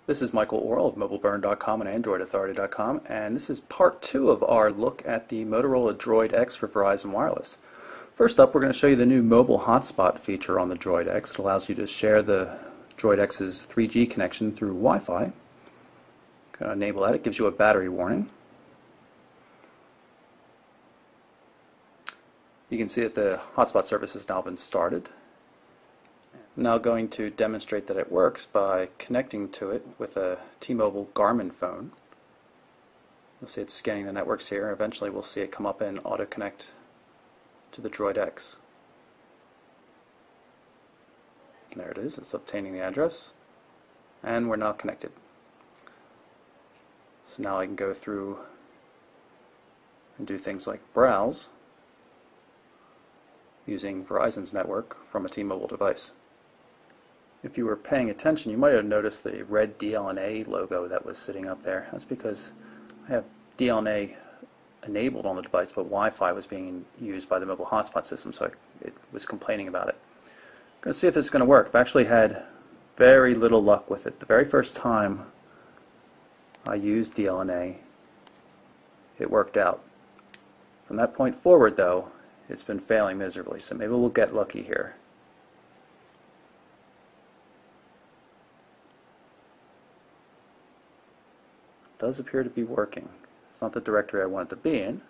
This is Michael Orrell of MobileBurn.com and AndroidAuthority.com, and this is part 2 of our look at the Motorola Droid X for Verizon Wireless. First up, we're going to show you the new mobile hotspot feature on the Droid X. It allows you to share the Droid X's 3G connection through Wi-Fi. Going to enable that. It gives you a battery warning. You can see that the hotspot service has now been started. I'm now going to demonstrate that it works by connecting to it with a T-Mobile Garmin phone. You'll see it's scanning the networks here. Eventually we'll see it come up and auto-connect to the Droid X. There it is. It's obtaining the address. And we're now connected. So now I can go through and do things like browse using Verizon's network from a T-Mobile device. If you were paying attention, you might have noticed the red DLNA logo that was sitting up there. That's because I have DLNA enabled on the device, but Wi-Fi was being used by the mobile hotspot system, so it was complaining about it. I'm going to see if this is going to work. I've actually had very little luck with it. The very first time I used DLNA, it worked out. From that point forward, though, it's been failing miserably, so maybe we'll get lucky here. Does appear to be working. It's not the directory I want it to be in.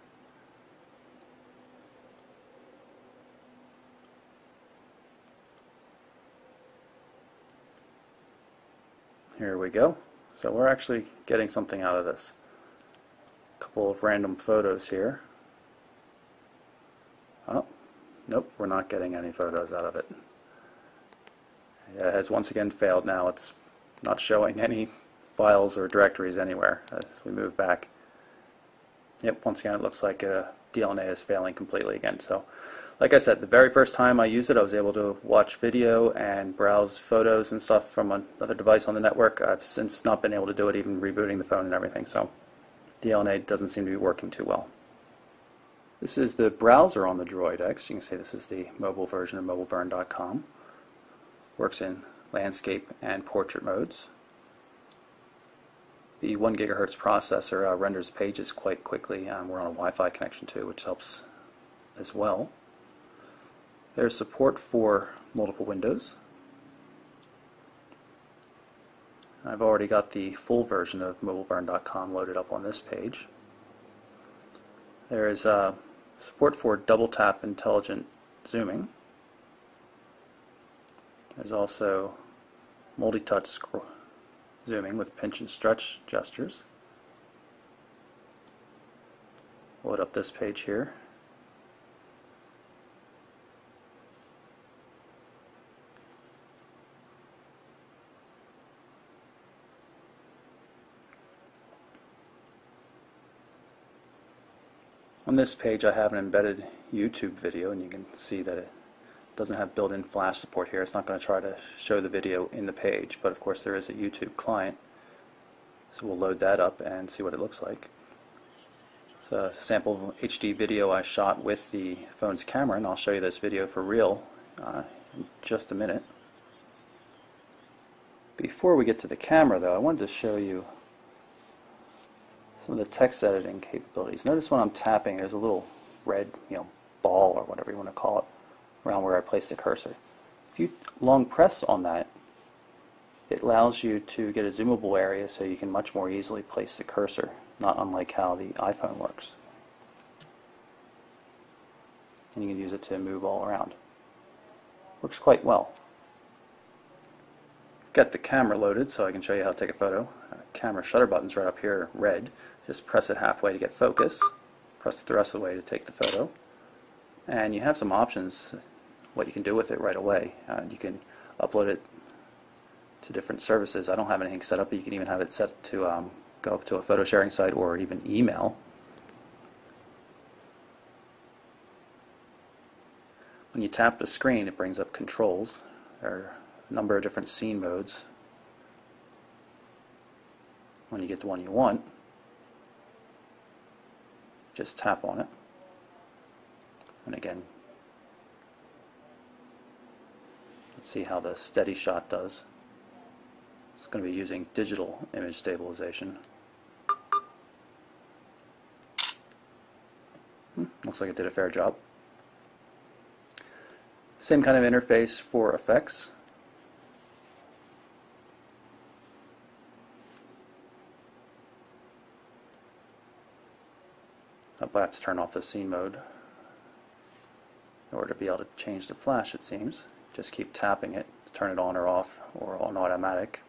Here we go. So we're actually getting something out of this. A couple of random photos here. Oh, nope, we're not getting any photos out of it. It has once again failed now. It's not showing any files or directories anywhere as we move back. Yep, once again it looks like DLNA is failing completely again. So like I said, the very first time I used it, I was able to watch video and browse photos and stuff from another device on the network. I've since not been able to do it, even rebooting the phone and everything, so DLNA doesn't seem to be working too well. This is the browser on the Droid X. You can see this is the mobile version of MobileBurn.com. Works in landscape and portrait modes. The 1 GHz processor renders pages quite quickly. We're on a Wi-Fi connection too, which helps as well. There's support for multiple windows. I've already got the full version of MobileBurn.com loaded up on this page. There is support for double tap intelligent zooming. There's also multi-touch zooming with pinch and stretch gestures. Load up this page here. On this page I have an embedded YouTube video, and you can see that it doesn't have built-in flash support here. It's not going to try to show the video in the page, but of course there is a YouTube client, so we'll load that up and see what it looks like. It's a sample HD video I shot with the phone's camera, and I'll show you this video for real in just a minute. Before we get to the camera though, I wanted to show you some of the text editing capabilities. Notice when I'm tapping there's a little red ball or whatever you want to call it around where I place the cursor. If you long press on that, it allows you to get a zoomable area so you can much more easily place the cursor, not unlike how the iPhone works. And you can use it to move all around. Works quite well. Got the camera loaded so I can show you how to take a photo. Camera shutter button's right up here, red. Just press it halfway to get focus. Press it the rest of the way to take the photo. And you have some options what you can do with it right away. You can upload it to different services. I don't have anything set up, but you can even have it set to go up to a photo sharing site or even email. When you tap the screen, it brings up controls. There are a number of different scene modes. When you get the one you want, just tap on it. And again, let's see how the steady shot does. It's going to be using digital image stabilization. Looks like it did a fair job. Same kind of interface for effects. I have to turn off the scene mode in order to be able to change the flash, it seems. Just keep tapping it to turn it on or off or on automatic.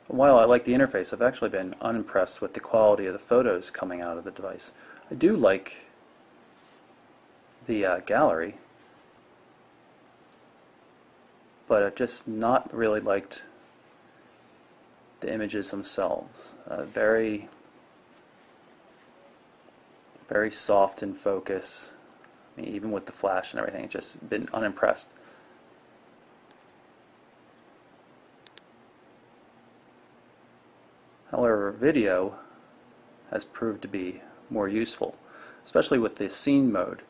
While I like the interface, I've actually been unimpressed with the quality of the photos coming out of the device. I do like the gallery, but I've just not really liked the images themselves. Very soft in focus. I mean, even with the flash and everything, I've just been unimpressed. However, video has proved to be more useful, especially with the scene mode.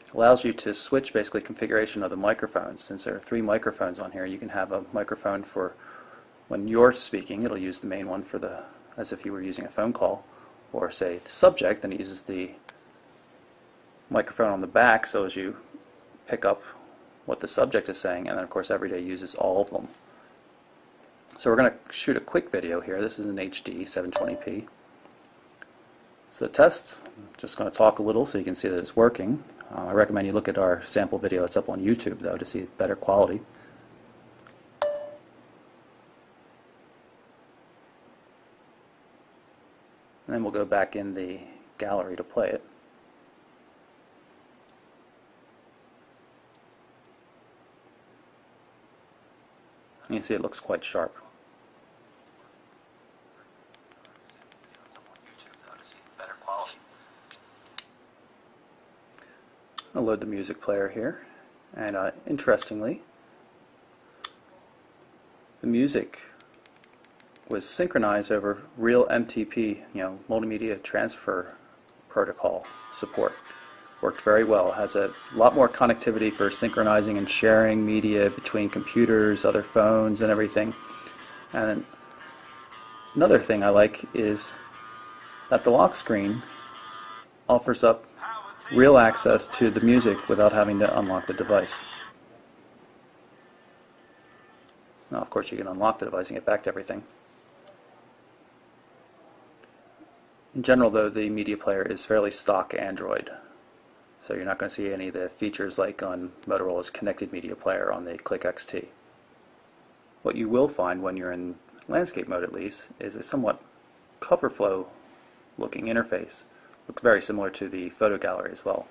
It allows you to switch basically configuration of the microphones. Since there are 3 microphones on here, you can have a microphone for when you're speaking. It'll use the main one for the, as if you were using a phone call, or say the subject, then it uses the microphone on the back so as you pick up what the subject is saying, and then of course Everyday uses all of them. So we're going to shoot a quick video here. This is in HD 720p. So the test, I'm just going to talk a little so you can see that it's working. I recommend you look at our sample video. It's up on YouTube though to see better quality. And then we'll go back in the gallery to play it. You can see it looks quite sharp. I'll load the music player here, and interestingly, the music was synchronized over real MTP, multimedia transfer protocol support. Worked very well. Has a lot more connectivity for synchronizing and sharing media between computers, other phones, and everything. And another thing I like is that the lock screen offers up real access to the music without having to unlock the device. Now, of course, you can unlock the device and get back to everything. In general, though, the media player is fairly stock Android. So you're not going to see any of the features like on Motorola's connected media player on the Click XT. What you will find when you're in landscape mode, at least, is a somewhat cover flow looking interface. Looks very similar to the photo gallery as well.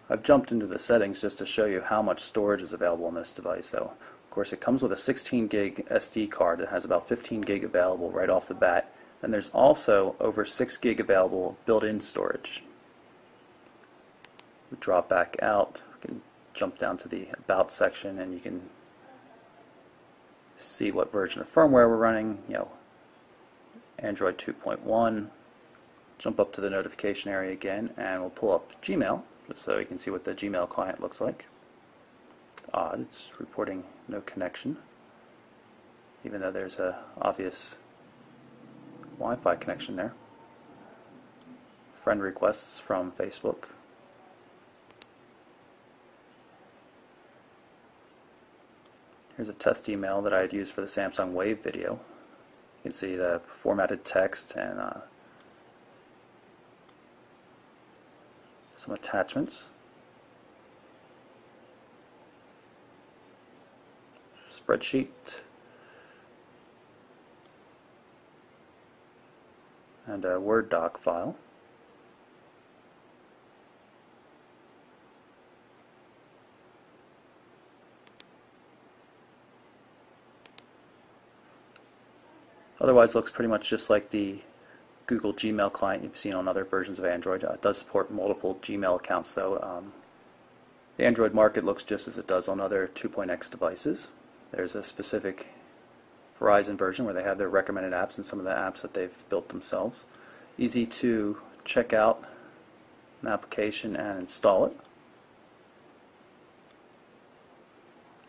I've jumped into the settings just to show you how much storage is available on this device though. Of course, it comes with a 16 gig SD card that has about 15 gig available right off the bat, and there's also over 6 gig available built-in storage. We drop back out, we can jump down to the About section and you can see what version of firmware we're running, Android 2.1. Jump up to the notification area again and we'll pull up Gmail just so you can see what the Gmail client looks like. Odd, it's reporting no connection, even though there's a obvious Wi-Fi connection there. Friend requests from Facebook. Here's a test email that I had used for the Samsung Wave video. You can see the formatted text and some attachments. Spreadsheet. And a Word doc file. Otherwise, looks pretty much just like the Google Gmail client you've seen on other versions of Android. It does support multiple Gmail accounts, though. The Android market looks just as it does on other 2.x devices. There's a specific Verizon version where they have their recommended apps and some of the apps that they've built themselves. Easy to check out an application and install it.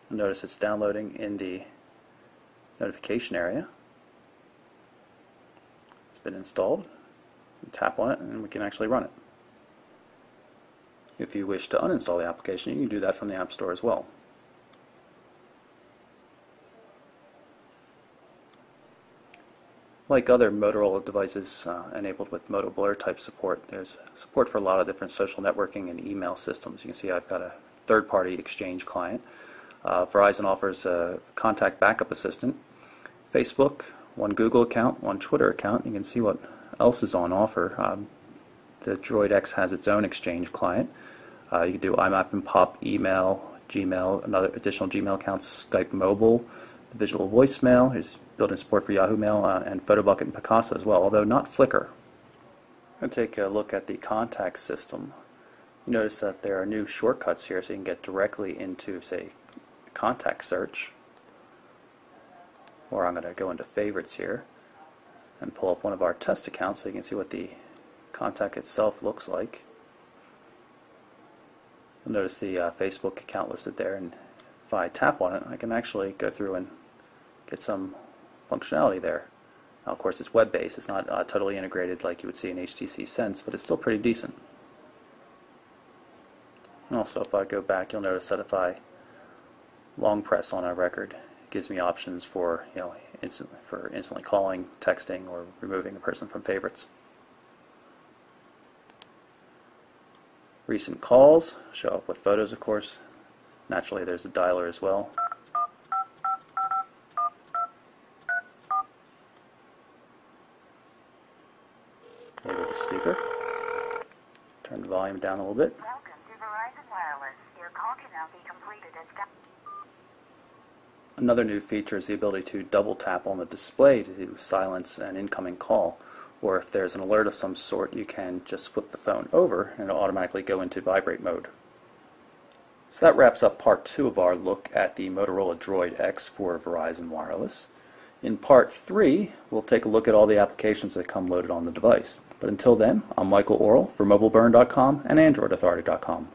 Notice it's downloading in the notification area. It's been installed. You tap on it and we can actually run it. If you wish to uninstall the application, you can do that from the App Store as well. Like other Motorola devices enabled with Moto Blur type support, there's support for a lot of different social networking and email systems. You can see I've got a third-party Exchange client. Verizon offers a contact backup assistant, Facebook, one Google account, one Twitter account. You can see what else is on offer. The Droid X has its own Exchange client. You can do IMAP and POP, email, Gmail, another additional Gmail accounts, Skype Mobile, the visual voicemail. There's built-in support for Yahoo Mail and PhotoBucket and Picasa as well, although not Flickr. I'm going to take a look at the contact system. You notice that there are new shortcuts here, so you can get directly into, say, contact search. Or I'm going to go into favorites here and pull up one of our test accounts so you can see what the contact itself looks like. You'll notice the Facebook account listed there, and if I tap on it, I can actually go through and get some functionality there. Now, of course, it's web-based. It's not totally integrated like you would see in HTC Sense, but it's still pretty decent. And also, if I go back, you'll notice that if I long press on a record, it gives me options for instantly calling, texting, or removing a person from favorites. Recent calls show up with photos, of course. Naturally, there's a dialer as well. Maybe the speaker. Turn the volume down a little bit. Welcome to Verizon Wireless. Your call can now be completed as Another new feature is the ability to double tap on the display to silence an incoming call. Or if there's an alert of some sort, you can just flip the phone over and it'll automatically go into vibrate mode. So that wraps up part 2 of our look at the Motorola Droid X for Verizon Wireless. In part 3, we'll take a look at all the applications that come loaded on the device. But until then, I'm Michael Orrell for MobileBurn.com and AndroidAuthority.com.